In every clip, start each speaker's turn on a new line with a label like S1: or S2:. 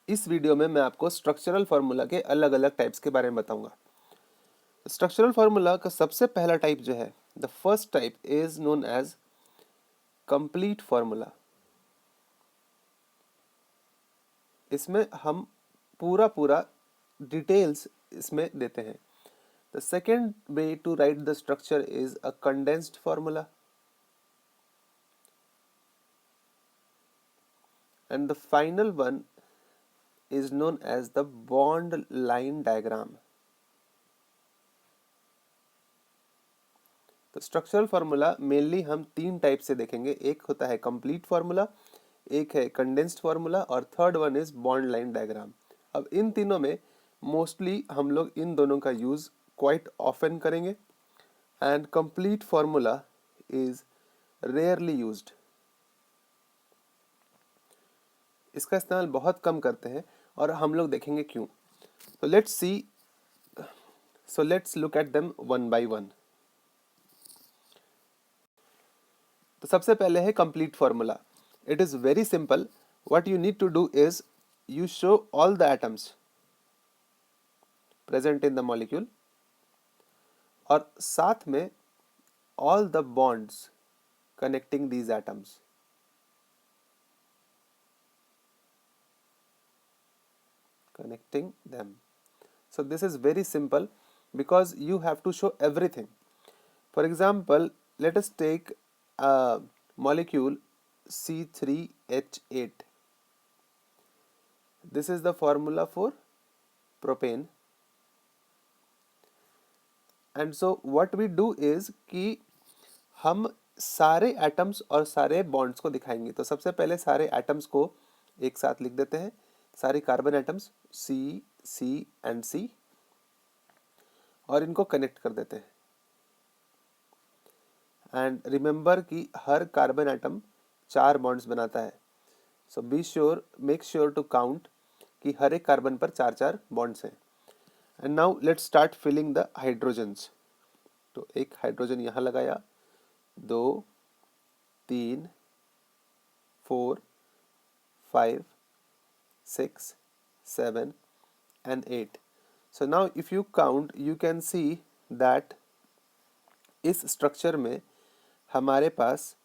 S1: इस वीडियो में मैं आपको स्ट्रक्चरल फार्मूला के अलग अलग टाइप्स के बारे में बताऊंगा। स्ट्रक्चरल फार्मूला का सबसे पहला टाइप जो है, the first type is known as complete formula. इसमें हम पूरा पूरा डिटेल्स इसमें देते हैं। The second way to write the structure is a condensed formula, and the final one is known as the bond line diagram. तो structural formula mainly हम तीन टाइप से देखेंगे। एक होता है कंप्लीट फार्मूला, एक है कंडेंस्ड फार्मूला और third one is bond line diagram. अब इन तीनों में मोस्टली हम लोग इन दोनों का यूज क्वाइट ऑफन करेंगे and complete formula is rarely used. इसका इस्तेमाल बहुत कम करते हैं और हम लोग देखेंगे क्यों। तो let's look at them one by one. तो सबसे पहले है complete formula. It is very simple. What you need to do is you show all the atoms present in the molecule और साथ में all the bonds connecting these atoms. Connecting them. So this is very simple because you have to show everything. For example, let us take a molecule C3H8. This is the formula for propane. And so what we do is कि हम सारे atoms और सारे bonds को दिखाएंगे। तो सबसे पहले सारे एटम्स को एक साथ लिख देते हैं, सारे carbon atoms C, C and C, और इनको कनेक्ट कर देते हैं। एंड रिमेंबर कि हर कार्बन एटम 4 बॉन्ड्स बनाता है। So make sure to count कि हर एक कार्बन पर 4-4 बॉन्ड्स हैं। And now let's start filling the hydrogens. तो एक हाइड्रोजन यहाँ लगाया, 2, 3, 4, 5, 6, 7 and 8. So now if you count, you can see that इस स्ट्रक्चर में हमारे पास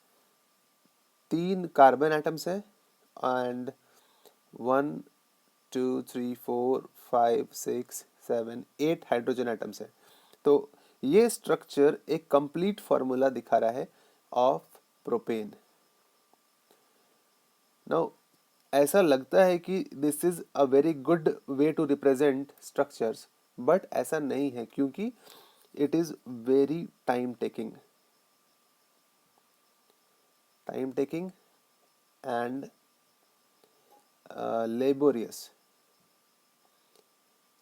S1: 3 कार्बन एटम्स हैं एंड 1, 2, 3, 4, 5, 6, 7, 8 हाइड्रोजन एटम्स हैं। तो ये स्ट्रक्चर एक कंप्लीट फार्मूला दिखा रहा है ऑफ प्रोपेन। नाउ ऐसा लगता है कि this is a very good way to represent structures, but ऐसा नहीं है क्योंकि it is very time taking and laborious,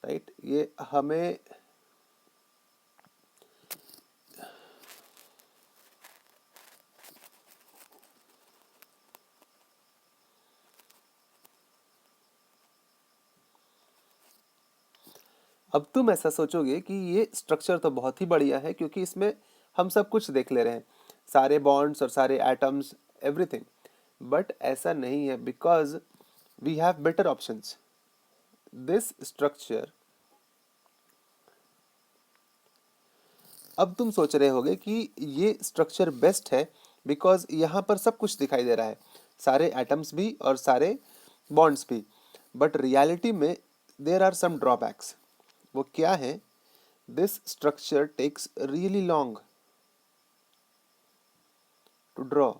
S1: right. ये हमें अब तुम ऐसा सोचोगे कि ये स्ट्रक्चर तो बहुत ही बढ़िया है क्योंकि इसमें हम सब कुछ देख ले रहे हैं, सारे बॉन्ड्स और सारे एटम्स, एवरीथिंग। बट ऐसा नहीं है because we have better options. This structure, अब तुम सोच रहे होगे कि ये स्ट्रक्चर बेस्ट है बिकॉज यहाँ पर सब कुछ दिखाई दे रहा है, सारे एटम्स भी और सारे बॉन्ड्स भी। बट रियलिटी में देयर आर सम ड्रॉबैक्स। वो क्या है? This structure takes really long to draw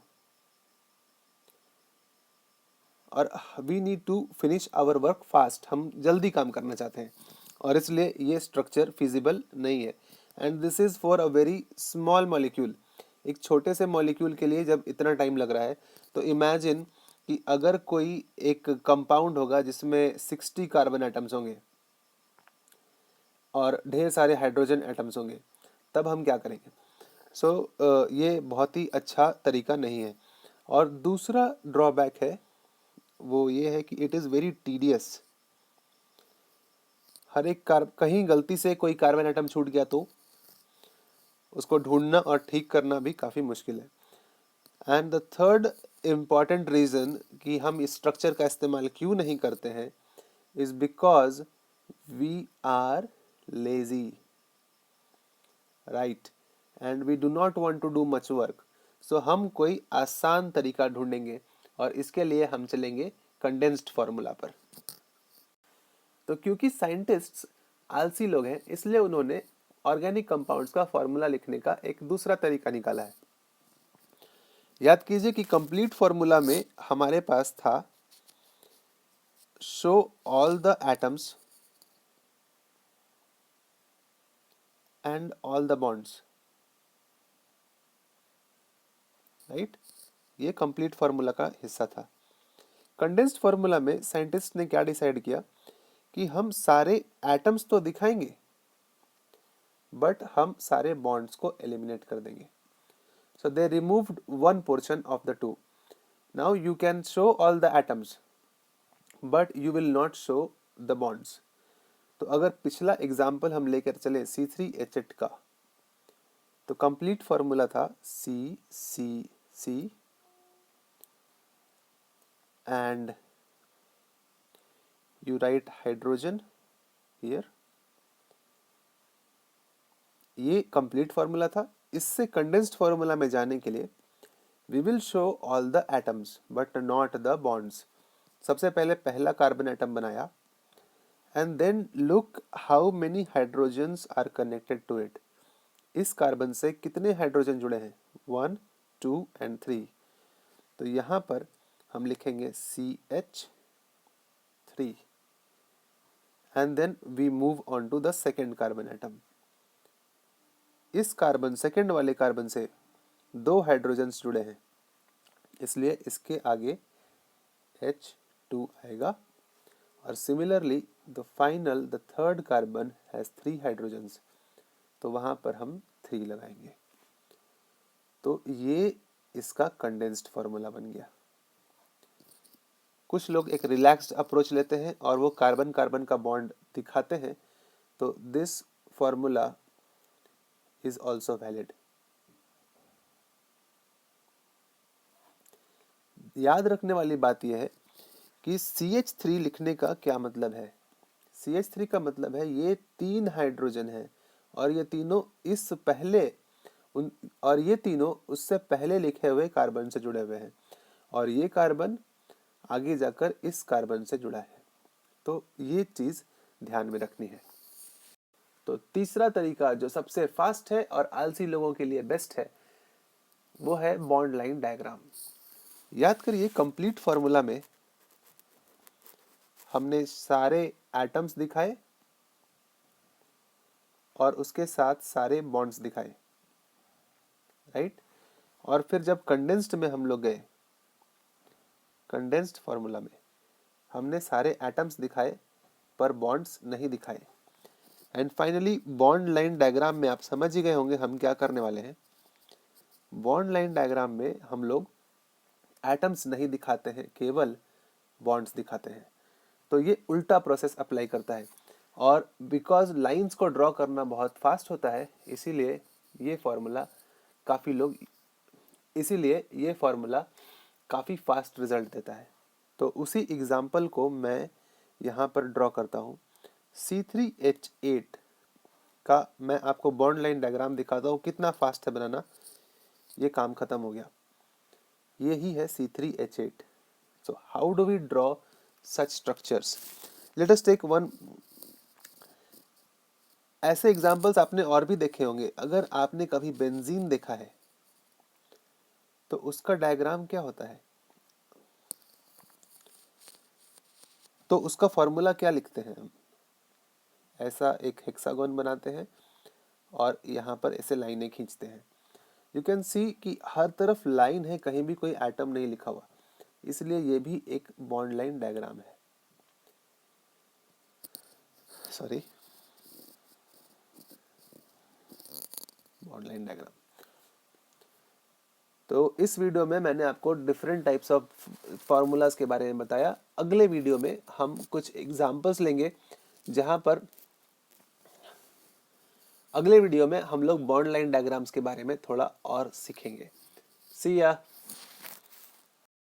S1: और we need to finish our work fast. हम जल्दी काम करना चाहते हैं और इसलिए ये स्ट्रक्चर फिजिबल नहीं है। And this is for a very small molecule. एक छोटे से मॉलिक्यूल के लिए जब इतना टाइम लग रहा है तो इमेजिन कि अगर कोई एक कंपाउंड होगा जिसमें 60 कार्बन एटम्स होंगे और ढेर सारे हाइड्रोजन एटम्स होंगे, तब हम क्या करेंगे? ये बहुत ही अच्छा तरीका नहीं है। और दूसरा ड्रॉबैक है वो ये है कि इट इज़ वेरी टीडियस। हर एक कहीं गलती से कोई कार्बन एटम छूट गया तो उसको ढूंढना और ठीक करना भी काफ़ी मुश्किल है। And the third important reason कि हम इस स्ट्रक्चर का इस्तेमाल क्यों नहीं करते हैं is because we are lazy, right? And we do not want to do much work. So हम कोई आसान तरीका ढूंढेंगे और इसके लिए हम चलेंगे कंडेंस्ड फॉर्मूला पर। तो क्योंकि साइंटिस्ट्स आलसी लोग हैं, इसलिए उन्होंने ऑर्गेनिक कंपाउंड्स का फॉर्मूला लिखने का एक दूसरा तरीका निकाला है। याद कीजिए कि कंप्लीट फॉर्मूला में हमारे पास था show all the atoms and all the bonds, right? ये कंप्लीट फॉर्मूला का हिस्सा था। कंडेंस्ड फॉर्मूला में साइंटिस्ट ने क्या डिसाइड किया कि हम सारे एटम्स तो दिखाएंगे बट हम सारे बॉन्ड्स को एलिमिनेट कर देंगे। So they removed one portion of the two. Now you can show all the atoms but you will not show the bonds. तो अगर पिछला एग्जाम्पल हम लेकर चले C3H8 का, तो कंप्लीट फॉर्मूला था C and you write hydrogen here। ये कंप्लीट फॉर्मूला था। इससे कंडेंस्ड फॉर्मूला में जाने के लिए we will show all the atoms but not the bonds. सबसे पहले पहला कार्बन एटम बनाया and then look how many hydrogens are connected to it. इस कार्बन से कितने हाइड्रोजन जुड़े हैं? 1, 2 एंड 3। तो यहाँ पर हम लिखेंगे CH3 and then we move on to the second carbon atom। इस कार्बन, सेकेंड वाले कार्बन से 2 हाइड्रोजन्स जुड़े हैं, इसलिए इसके आगे H2 आएगा। और similarly the third carbon has 3 hydrogens, तो वहां पर हम 3 लगाएंगे। तो ये इसका कंडेंस्ड फॉर्मूला बन गया। कुछ लोग एक रिलैक्स्ड अप्रोच लेते हैं और वो कार्बन कार्बन का बॉन्ड दिखाते हैं, तो this formula is also valid. याद रखने वाली बात यह है कि CH3 लिखने का क्या मतलब है। CH3 का मतलब है ये 3 हाइड्रोजन है और ये तीनों ये तीनों उससे पहले लिखे हुए कार्बन से जुड़े हुए हैं और ये कार्बन आगे जाकर इस कार्बन से जुड़ा है। तो ये चीज ध्यान में रखनी है। तो तीसरा तरीका जो सबसे फास्ट है और आलसी लोगों के लिए बेस्ट है, वो है बॉन्ड लाइन डायग्राम। याद करिए कंप्लीट फॉर्मूला में हमने सारे एटम्स दिखाए और उसके साथ सारे बॉन्ड्स दिखाए, राइट? और फिर जब कंडेंस्ड में हम लोग गए, कंडेंस्ड फॉर्मूला में हमने सारे एटम्स दिखाए पर बॉन्ड्स नहीं दिखाए। And finally bond line diagram में आप समझ ही गए होंगे हम क्या करने वाले हैं। बॉन्ड लाइन डायग्राम में हम लोग एटम्स नहीं दिखाते हैं, केवल बॉन्ड्स दिखाते हैं। तो ये उल्टा प्रोसेस अप्लाई करता है और बिकॉज लाइंस को ड्रॉ करना बहुत फास्ट होता है, इसीलिए ये फॉर्मूला काफ़ी फास्ट रिजल्ट देता है। तो उसी एग्जाम्पल को मैं यहाँ पर ड्रॉ करता हूँ। C3H8 का मैं आपको बॉन्ड लाइन डायग्राम दिखाता हूँ, कितना फास्ट है बनाना। ये काम खत्म हो गया। यही है C3H8। So how do we draw such structures? Let us take one। ऐसे एग्जाम्पल्स आपने और भी देखे होंगे। अगर आपने कभी बेंजीन देखा है तो उसका डायग्राम क्या होता है, तो उसका फॉर्मूला क्या लिखते हैं हम? ऐसा एक हेक्सागोन बनाते हैं और यहाँ पर ऐसे लाइनें खींचते हैं। यू कैन सी कि हर तरफ लाइन है, कहीं भी कोई एटम नहीं लिखा हुआ, इसलिए ये भी एक बॉन्ड लाइन डायग्राम है। Sorry, bond line diagram. तो इस वीडियो में मैंने आपको डिफरेंट टाइप्स ऑफ फार्मूलाज के बारे में बताया। अगले वीडियो में हम कुछ एग्जांपल्स लेंगे, जहां पर अगले वीडियो में हम लोग बॉन्ड लाइन डायग्राम्स के बारे में थोड़ा और सीखेंगे। सी या।